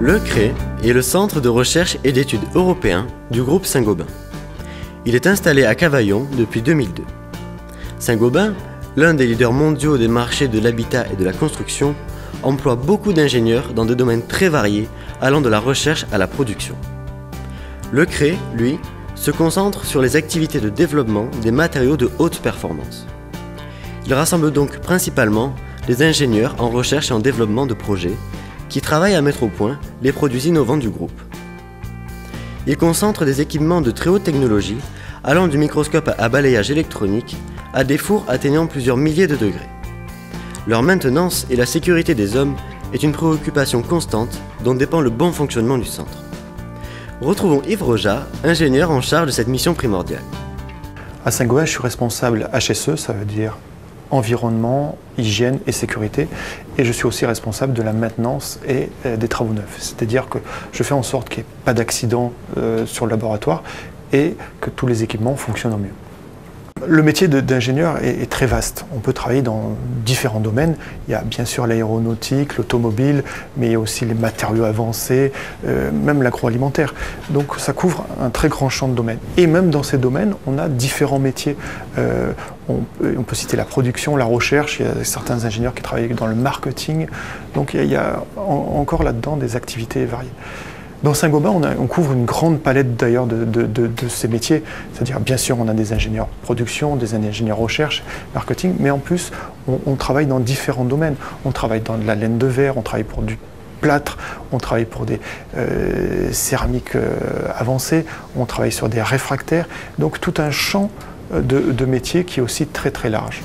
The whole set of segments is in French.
Le CRE est le centre de recherche et d'études européen du groupe Saint-Gobain. Il est installé à Cavaillon depuis 2002. Saint-Gobain, l'un des leaders mondiaux des marchés de l'habitat et de la construction, emploie beaucoup d'ingénieurs dans des domaines très variés allant de la recherche à la production. Le CRE, lui, se concentre sur les activités de développement des matériaux de haute performance. Il rassemble donc principalement des ingénieurs en recherche et en développement de projets qui travaillent à mettre au point les produits innovants du groupe. Il concentre des équipements de très haute technologie allant du microscope à balayage électronique à des fours atteignant plusieurs milliers de degrés. Leur maintenance et la sécurité des hommes est une préoccupation constante dont dépend le bon fonctionnement du centre. Retrouvons Yves Rojat, ingénieur en charge de cette mission primordiale. À Saint-Gobain, je suis responsable HSE, ça veut dire environnement, hygiène et sécurité. Et je suis aussi responsable de la maintenance et des travaux neufs. C'est-à-dire que je fais en sorte qu'il n'y ait pas d'accident sur le laboratoire et que tous les équipements fonctionnent au mieux. Le métier d'ingénieur est très vaste. On peut travailler dans différents domaines. Il y a bien sûr l'aéronautique, l'automobile, mais il y a aussi les matériaux avancés, même l'agroalimentaire. Donc ça couvre un très grand champ de domaines. Et même dans ces domaines, on a différents métiers. On peut citer la production, la recherche. Il y a certains ingénieurs qui travaillent dans le marketing. Donc il y a encore là-dedans des activités variées. Dans Saint-Gobain, on couvre une grande palette d'ailleurs de ces métiers. C'est-à-dire, bien sûr, on a des ingénieurs production, des ingénieurs recherche, marketing, mais en plus, on travaille dans différents domaines. On travaille dans de la laine de verre, on travaille pour du plâtre, on travaille pour des céramiques avancées, on travaille sur des réfractaires. Donc, tout un champ de métiers qui est aussi très très large.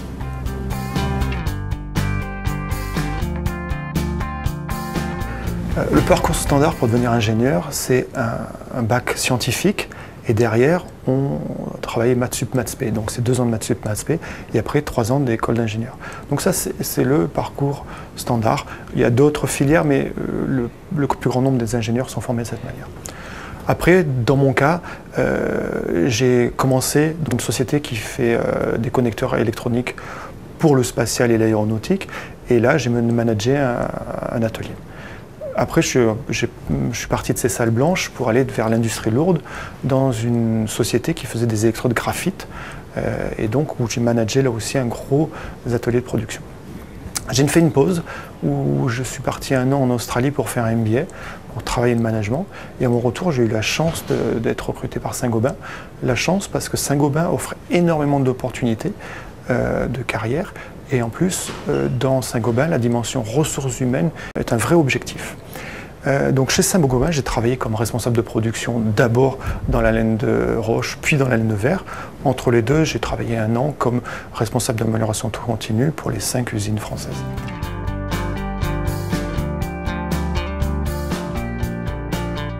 Le parcours standard pour devenir ingénieur, c'est un bac scientifique et derrière, on travaille maths sup, maths spé. Donc c'est 2 ans de maths sup, maths spé et après 3 ans d'école d'ingénieur. Donc ça, c'est le parcours standard. Il y a d'autres filières, mais le plus grand nombre des ingénieurs sont formés de cette manière. Après, dans mon cas, j'ai commencé dans une société qui fait des connecteurs électroniques pour le spatial et l'aéronautique. Et là, j'ai managé un atelier. Après, je suis parti de ces salles blanches pour aller vers l'industrie lourde dans une société qui faisait des électrodes graphite et donc où j'ai managé là aussi un gros atelier de production. J'ai fait une pause où je suis parti 1 an en Australie pour faire un MBA, pour travailler le management. Et à mon retour, j'ai eu la chance d'être recruté par Saint-Gobain. La chance parce que Saint-Gobain offre énormément d'opportunités de carrière. Et en plus, dans Saint-Gobain, la dimension ressources humaines est un vrai objectif. Donc chez Saint-Gobain, j'ai travaillé comme responsable de production d'abord dans la laine de roche, puis dans la laine de verre. Entre les deux, j'ai travaillé 1 an comme responsable d'amélioration continue pour les 5 usines françaises.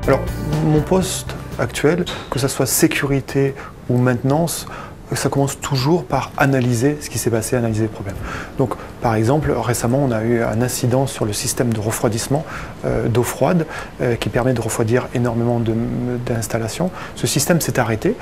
Alors, mon poste actuel, que ce soit sécurité ou maintenance, ça commence toujours par analyser ce qui s'est passé, analyser les problèmes. Donc, par exemple, récemment, on a eu un incident sur le système de refroidissement d'eau froide qui permet de refroidir énormément d'installations. Ce système s'est arrêté.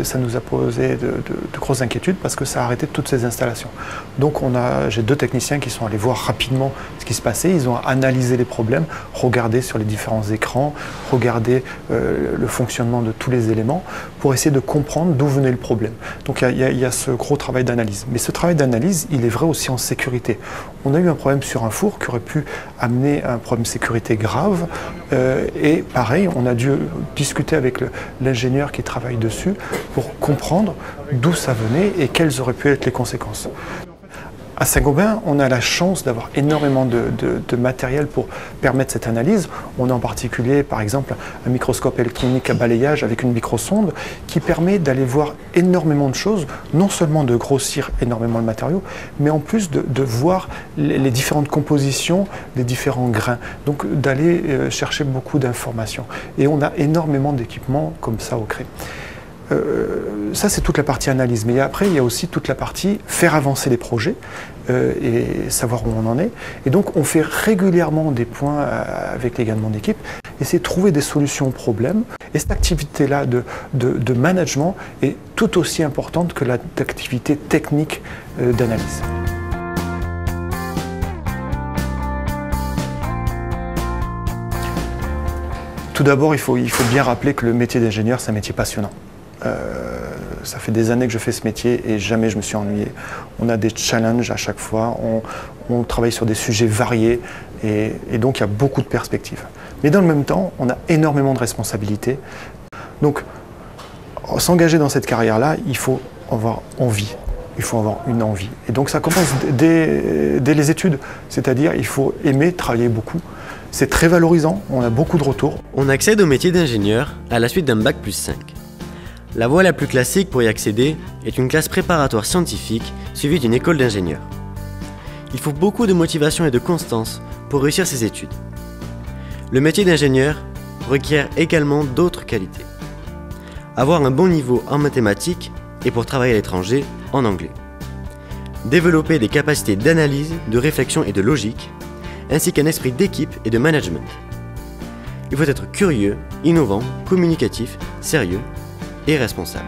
Ça nous a posé de grosses inquiétudes parce que ça a arrêté toutes ces installations. Donc, j'ai 2 techniciens qui sont allés voir rapidement ce qui se passait. Ils ont analysé les problèmes, regardé sur les différents écrans, regardé le fonctionnement de tous les éléments pour essayer de comprendre d'où venait le problème. Donc il y a ce gros travail d'analyse. Mais ce travail d'analyse, il est vrai aussi en sécurité. On a eu un problème sur un four qui aurait pu amener un problème de sécurité grave. Et pareil, on a dû discuter avec l'ingénieur qui travaille dessus pour comprendre d'où ça venait et quelles auraient pu être les conséquences. À Saint-Gobain, on a la chance d'avoir énormément de matériel pour permettre cette analyse. On a en particulier, par exemple, un microscope électronique à balayage avec une microsonde qui permet d'aller voir énormément de choses, non seulement de grossir énormément le matériau, mais en plus de voir les différentes compositions des différents grains. Donc d'aller chercher beaucoup d'informations. Et on a énormément d'équipements comme ça au CRE. Ça, c'est toute la partie analyse. Mais après, il y a aussi toute la partie faire avancer les projets et savoir où on en est. Et donc, on fait régulièrement des points avec les gars de mon équipe, essayer de trouver des solutions aux problèmes. Et cette activité-là de management est tout aussi importante que l'activité technique d'analyse. Tout d'abord, il faut bien rappeler que le métier d'ingénieur, c'est un métier passionnant. Ça fait des années que je fais ce métier et jamais je me suis ennuyé. On a des challenges à chaque fois, on travaille sur des sujets variés et donc il y a beaucoup de perspectives. Mais dans le même temps, on a énormément de responsabilités. Donc, s'engager dans cette carrière-là, il faut avoir envie. Il faut avoir une envie. Et donc ça commence dès les études. C'est-à-dire il faut aimer travailler beaucoup. C'est très valorisant, on a beaucoup de retours. On accède au métier d'ingénieur à la suite d'un bac+5. La voie la plus classique pour y accéder est une classe préparatoire scientifique suivie d'une école d'ingénieur. Il faut beaucoup de motivation et de constance pour réussir ses études. Le métier d'ingénieur requiert également d'autres qualités. Avoir un bon niveau en mathématiques et pour travailler à l'étranger, en anglais. Développer des capacités d'analyse, de réflexion et de logique, ainsi qu'un esprit d'équipe et de management. Il faut être curieux, innovant, communicatif, sérieux et responsable.